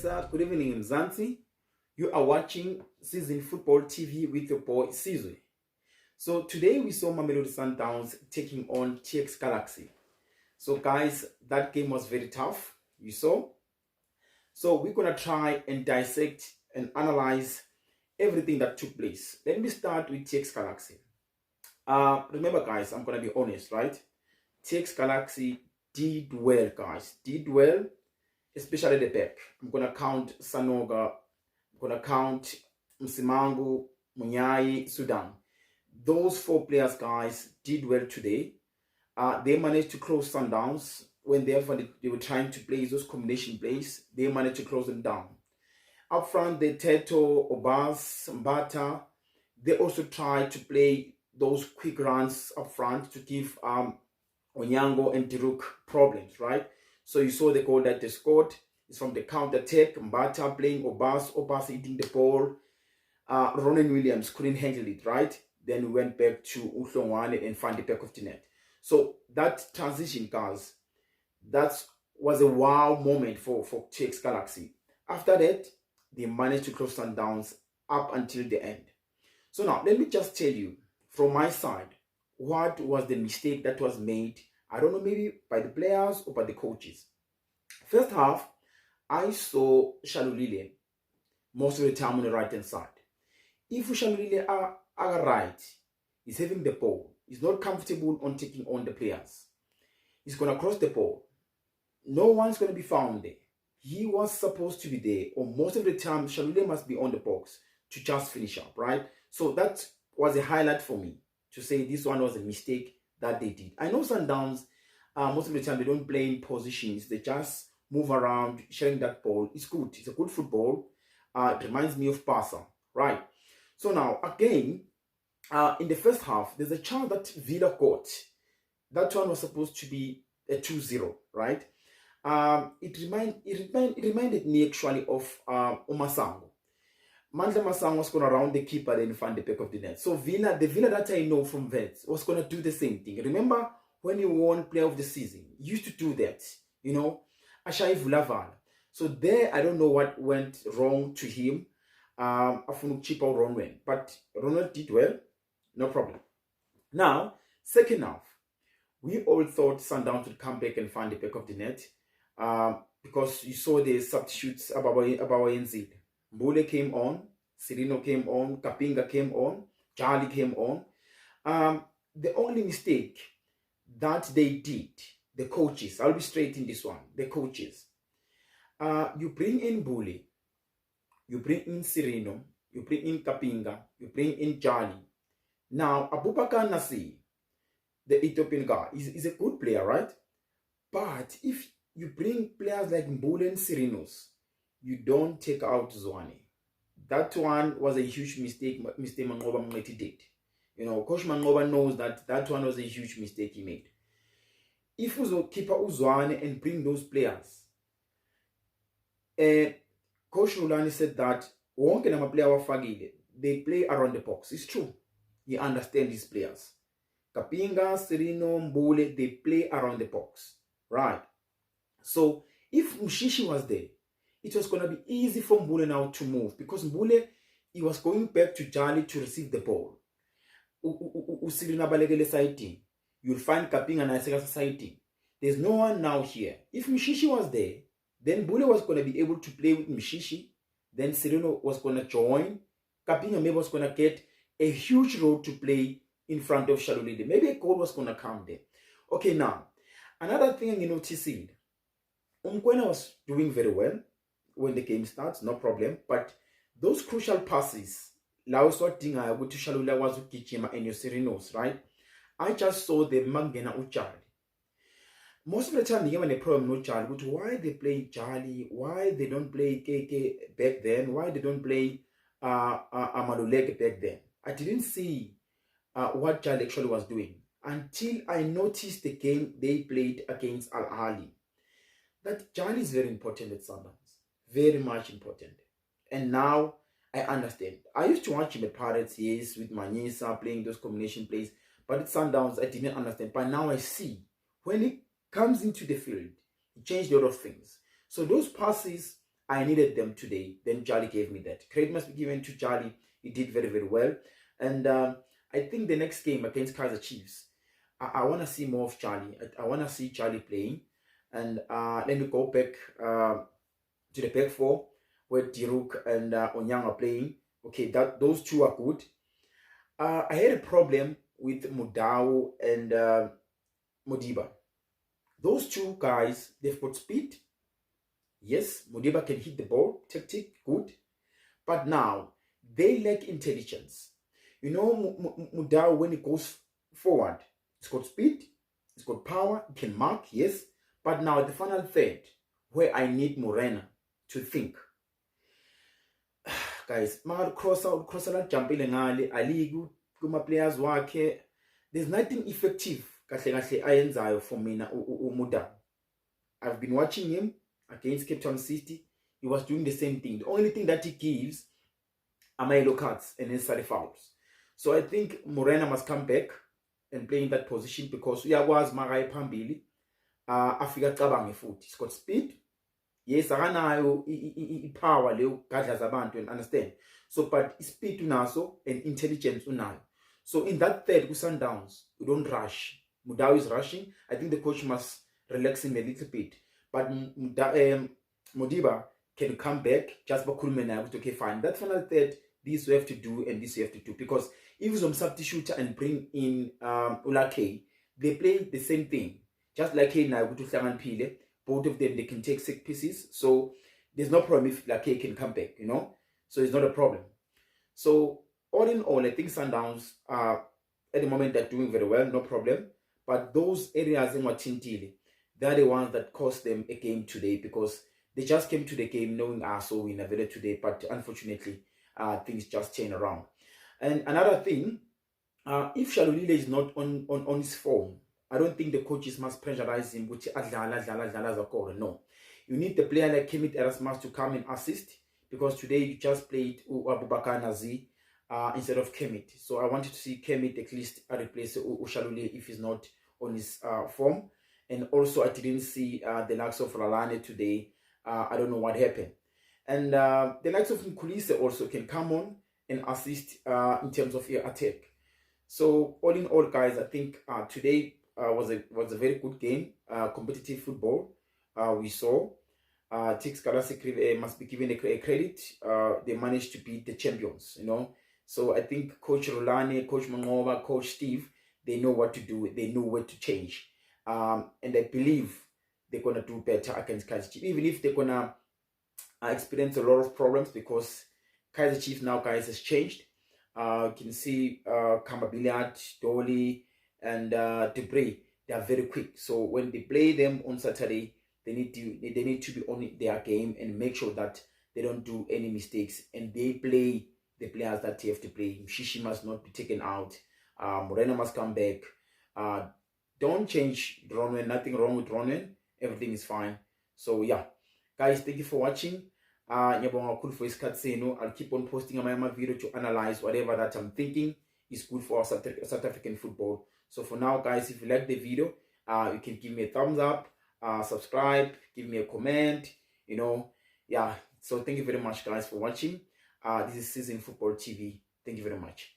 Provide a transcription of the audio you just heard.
good evening Mzansi. You are watching Season Football TV with your boy Sizwe. So today we saw Mamelodi Sundowns taking on TX Galaxy. So guys, that game was very tough, you saw. So we're gonna try and dissect and analyze everything that took place. Let me start with TX Galaxy. Remember guys, I'm gonna be honest, right? TX Galaxy did well, guys. Did well, especially the back. I'm gonna count Sanoga, I'm gonna count Msimangu, Munyai, Sudan. Those four players, guys, did well today. They managed to close Sundowns when they were trying to play those combination plays. They managed to close them down. Up front, the Teto, Obas, Mbata, they also tried to play those quick runs up front to give Onyango and Diruk problems, right? So you saw the goal that they scored is from the counter attack. Mbata playing Obas eating the ball. Ronan Williams couldn't handle it, right? Then we went back to Uhlongwane and find the back of the net. So that transition, guys, that was a wow moment for TX Galaxy. After that, they managed to close Sundowns up until the end. So now, let me just tell you, from my side, what was the mistake that was made, I don't know, maybe by the players or by the coaches. First half, I saw Shalulile most of the time on the right-hand side. If Shalulile are right, he's having the ball, he's not comfortable on taking on the players. He's going to cross the ball. No one's going to be found there. He was supposed to be there, or most of the time, Shalulile must be on the box to just finish up, right? So that was a highlight for me to say this one was a mistake that they did. I know Sundowns, most of the time, they don't play in positions. They just move around, sharing that ball. It's good. It's a good football. It reminds me of Barca, right? So now, again, in the first half, there's a chance that Villa got. That one was supposed to be a 2-0, right? It reminded me actually of Umasango. Mandla Masango was going to round the keeper and find the back of the net. So the Villa that I know from Vets was going to do the same thing. Remember when he won Player of the Season? He used to do that, you know, Ashai Vulaval. So there, I don't know what went wrong to him. Afunuk Chipa or Ronwen. But Ronald did well, no problem. Now, second half, we all thought Sundowns would come back and find the back of the net. Because you saw the substitutes Abawa Yenzid. Mbule came on, Serino came on, Kapinga came on, Charlie came on. The only mistake that they did, the coaches, I'll be straight in this one, the coaches. You bring in Mbule, you bring in Serino, you bring in Kapinga, you bring in Charlie. Now, Abubakar Nasir, the Ethiopian guy, is a good player, right? But if you bring players like Mbule and Serinos, you don't take out Zwane. That one was a huge mistake Mr. Mangoba Mweti did. You know, Coach Mangoba knows that one was a huge mistake he made. If you keep Uzwane and bring those players, Coach Rulani said that they play around the box. It's true. He understands these players. Kapinga, Serino, Mbule, they play around the box. Right. So if Mushishi was there, it was going to be easy for Mbule now to move, because Mbule, he was going back to Jali to receive the ball. You'll find Kapinga and Isaka sighting. There's no one now here. If Mushishi was there, then Mbule was going to be able to play with Mushishi. Then Sereno was going to join. Kapinga maybe was going to get a huge role to play in front of Shalulide. Maybe a goal was going to come there. Okay, now, another thing you notice, Umkwena was doing very well when the game starts, no problem. But those crucial passes, Laoswa Dinga, to Shalula was Kichima and your Serinos, right? I just saw the Mangena Uchari. Most of the time, they have a problem with Charlie, but why they play Charlie, why they don't play KK back then, why they don't play Amaduleke back then. I didn't see what Charlie actually was doing until I noticed the game they played against Al Ahly. That Charlie is very important at Sundowns. Very much important. And now I understand. I used to watch him at Pirates, yes, with Manisa playing those combination plays. But at Sundowns, I didn't understand. But now I see. When he comes into the field, he changed a lot of things. So those passes I needed them today. Then Charlie gave me that. Credit must be given to Charlie. He did very, very well. And I think the next game against Kaiser Chiefs, I want to see more of Charlie. I want to see Charlie playing. And let me go back to the back four where Diruk and Onyang are playing. Okay, those two are good. I had a problem with Mudau and Modiba. Those two guys, they've got speed. Yes, Modiba can hit the ball, tactic, good. But now, they lack intelligence. You know, Mudau, when he goes forward, it's got speed, it's got power, it can mark, yes. But now, the final third, where I need Morena to think. Guys, cross jumping ngale aligu kuma players wakhe. There's nothing effective kahle kahle ayenzayo for mina uMuda. I've been watching him against Cape Town City. He was doing the same thing. The only thing that he gives are yellow cards and necessary fouls. So I think Morena must come back and play in that position because uyakwazi makaye phambili afika cabange futhi. He's got speed. Yes, akanayo power leyo gadla zabantu, and understand. So but speed unaso and intelligence unayo. So in that third Sundowns, we don't rush. Mudau is rushing. I think the coach must relax him a little bit. But Modiba can come back just by Kulmena. Okay, fine. That final third, this you have to do and this you have to do. Because if you substitute and bring in Ulake, they play the same thing. Just like hey now to Tlangan Pile. Both of them, they can take 6 pieces. So there's no problem if Lake can come back, you know. So it's not a problem. So all in all, I think Sundowns are at the moment they're doing very well, no problem. But those areas in Watintili, they're the ones that cost them a game today because they just came to the game knowing so we never today. But unfortunately, things just turn around. And another thing, if Shalulile is not on his form, I don't think the coaches must pressurize him, which no. You need the player like Kemit Erasmus to come and assist because today you just played Abubakar Nazi instead of Kemit. So I wanted to see Kemit at least replace Ushaluli if he's not on his form. And also I didn't see the likes of Lalane today. I don't know what happened. And the likes of Nkulise also can come on and assist in terms of your attack. So all in all, guys, I think today was a very good game, competitive football. We saw Tix Galasi must be given a credit. They managed to beat the champions, you know. So I think Coach Rolani, Coach Manova, Coach Steve, they know what to do. They know where to change, and I believe they're gonna do better against Kaiser Chiefs, even if they're gonna experience a lot of problems because Kaiser Chiefs now, guys, has changed. You can see Kamabiliat, Dolly, and Debray, they are very quick. So when they play them on Saturday, they need to be on their game and make sure that they don't do any mistakes and they play the players that they have to play. Mshishi must not be taken out. Moreno must come back. Don't change Ronwen. Nothing wrong with Ronwen. Everything is fine. So yeah, guys, thank you for watching. I'll keep on posting my video to analyze whatever that I'm thinking is good for South African football. So for now, guys, if you like the video, you can give me a thumbs up, subscribe, give me a comment, you know. Yeah, so thank you very much, guys, for watching. This is Season Football TV. Thank you very much.